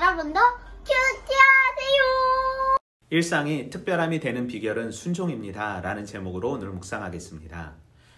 여러분도 큐티하세요. 일상이 특별함이 되는 비결은 순종입니다. 라는 제목으로 오늘 묵상하겠습니다.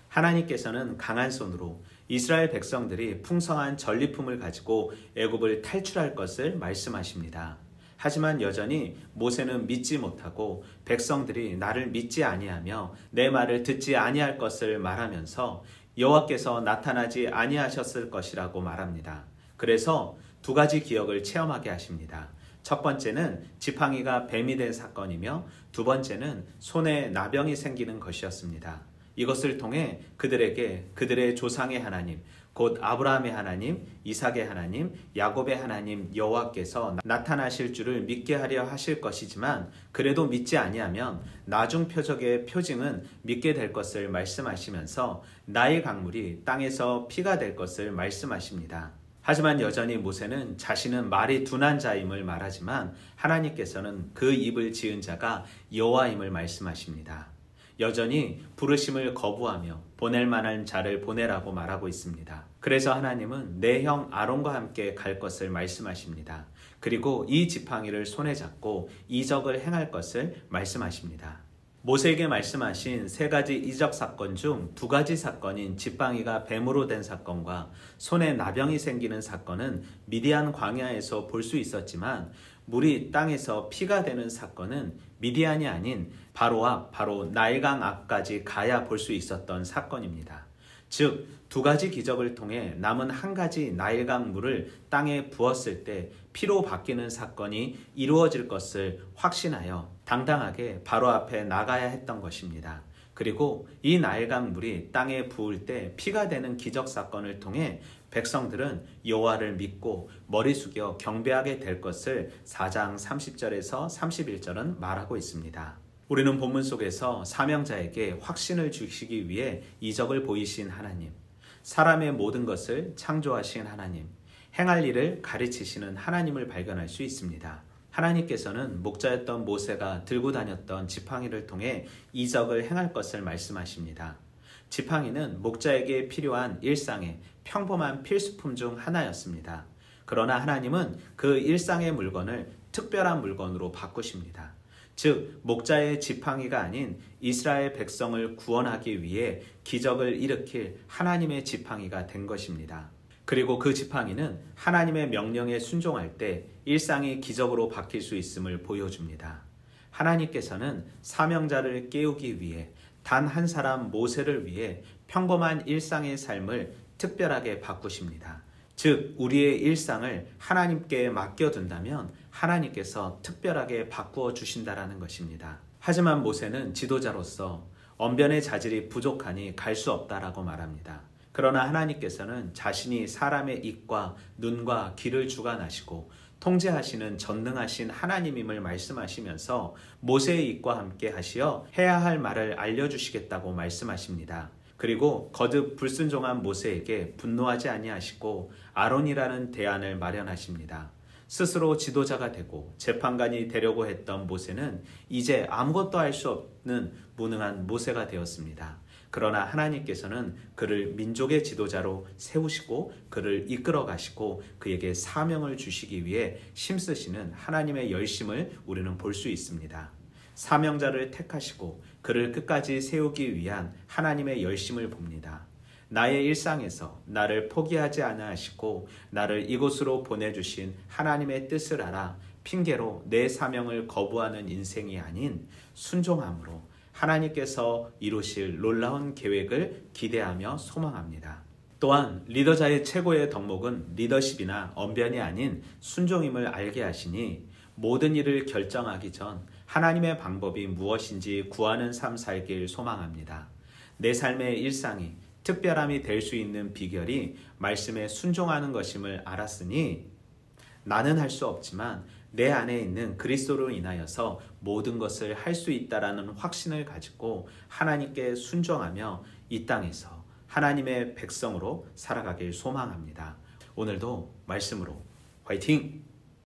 하나님께서는 강한 손으로 이스라엘 백성들이 풍성한 전리품을 가지고 애굽을 탈출할 것을 말씀하십니다. 하지만 여전히 모세는 믿지 못하고 백성들이 나를 믿지 아니하며 내 말을 듣지 아니할 것을 말하면서 여호와께서 나타나지 아니하셨을 것이라고 말합니다. 그래서 두 가지 기억을 체험하게 하십니다. 첫 번째는 지팡이가 뱀이 된 사건이며 두 번째는 손에 나병이 생기는 것이었습니다. 이것을 통해 그들에게 그들의 조상의 하나님, 곧 아브라함의 하나님, 이삭의 하나님, 야곱의 하나님 여호와께서 나타나실 줄을 믿게 하려 하실 것이지만 그래도 믿지 아니하면 나중 표적의 표징은 믿게 될 것을 말씀하시면서 나일 강물이 땅에서 피가 될 것을 말씀하십니다. 하지만 여전히 모세는 자신은 말이 둔한 자임을 말하지만 하나님께서는 그 입을 지은 자가 여호와임을 말씀하십니다. 여전히 부르심을 거부하며 보낼 만한 자를 보내라고 말하고 있습니다. 그래서 하나님은 내 형 아론과 함께 갈 것을 말씀하십니다. 그리고 이 지팡이를 손에 잡고 이적을 행할 것을 말씀하십니다. 모세에게 말씀하신 세 가지 이적 사건 중 두 가지 사건인 지팡이가 뱀으로 된 사건과 손에 나병이 생기는 사건은 미디안 광야에서 볼 수 있었지만 물이 땅에서 피가 되는 사건은 미디안이 아닌 바로 나일강 앞까지 가야 볼 수 있었던 사건입니다. 즉, 두 가지 기적을 통해 남은 한 가지 나일강 물을 땅에 부었을 때 피로 바뀌는 사건이 이루어질 것을 확신하여 당당하게 바로 앞에 나가야 했던 것입니다. 그리고 이 나일강 물이 땅에 부을 때 피가 되는 기적 사건을 통해 백성들은 여호와를 믿고 머리 숙여 경배하게 될 것을 4장 30절에서 31절은 말하고 있습니다. 우리는 본문 속에서 사명자에게 확신을 주시기 위해 이적을 보이신 하나님, 사람의 모든 것을 창조하신 하나님, 행할 일을 가르치시는 하나님을 발견할 수 있습니다. 하나님께서는 목자였던 모세가 들고 다녔던 지팡이를 통해 이적을 행할 것을 말씀하십니다. 지팡이는 목자에게 필요한 일상의 평범한 필수품 중 하나였습니다. 그러나 하나님은 그 일상의 물건을 특별한 물건으로 바꾸십니다. 즉, 목자의 지팡이가 아닌 이스라엘 백성을 구원하기 위해 기적을 일으킬 하나님의 지팡이가 된 것입니다. 그리고 그 지팡이는 하나님의 명령에 순종할 때 일상이 기적으로 바뀔 수 있음을 보여줍니다. 하나님께서는 사명자를 깨우기 위해 단 한 사람 모세를 위해 평범한 일상의 삶을 특별하게 바꾸십니다. 즉, 우리의 일상을 하나님께 맡겨둔다면 하나님께서 특별하게 바꾸어 주신다라는 것입니다. 하지만 모세는 지도자로서 언변의 자질이 부족하니 갈 수 없다라고 말합니다. 그러나 하나님께서는 자신이 사람의 입과 눈과 귀를 주관하시고 통제하시는 전능하신 하나님임을 말씀하시면서 모세의 입과 함께 하시어 해야 할 말을 알려주시겠다고 말씀하십니다. 그리고 거듭 불순종한 모세에게 분노하지 아니하시고 아론이라는 대안을 마련하십니다. 스스로 지도자가 되고 재판관이 되려고 했던 모세는 이제 아무것도 할 수 없는 무능한 모세가 되었습니다. 그러나 하나님께서는 그를 민족의 지도자로 세우시고 그를 이끌어 가시고 그에게 사명을 주시기 위해 힘쓰시는 하나님의 열심을 우리는 볼 수 있습니다. 사명자를 택하시고 그를 끝까지 세우기 위한 하나님의 열심을 봅니다. 나의 일상에서 나를 포기하지 아니하시고 나를 이곳으로 보내주신 하나님의 뜻을 알아 핑계로 내 사명을 거부하는 인생이 아닌 순종함으로 하나님께서 이루실 놀라운 계획을 기대하며 소망합니다. 또한 리더자의 최고의 덕목은 리더십이나 언변이 아닌 순종임을 알게 하시니 모든 일을 결정하기 전 하나님의 방법이 무엇인지 구하는 삶 살길 소망합니다. 내 삶의 일상이 특별함이 될 수 있는 비결이 말씀에 순종하는 것임을 알았으니 나는 할 수 없지만 내 안에 있는 그리스도로 인하여서 모든 것을 할 수 있다라는 확신을 가지고 하나님께 순종하며 이 땅에서 하나님의 백성으로 살아가길 소망합니다. 오늘도 말씀으로 화이팅!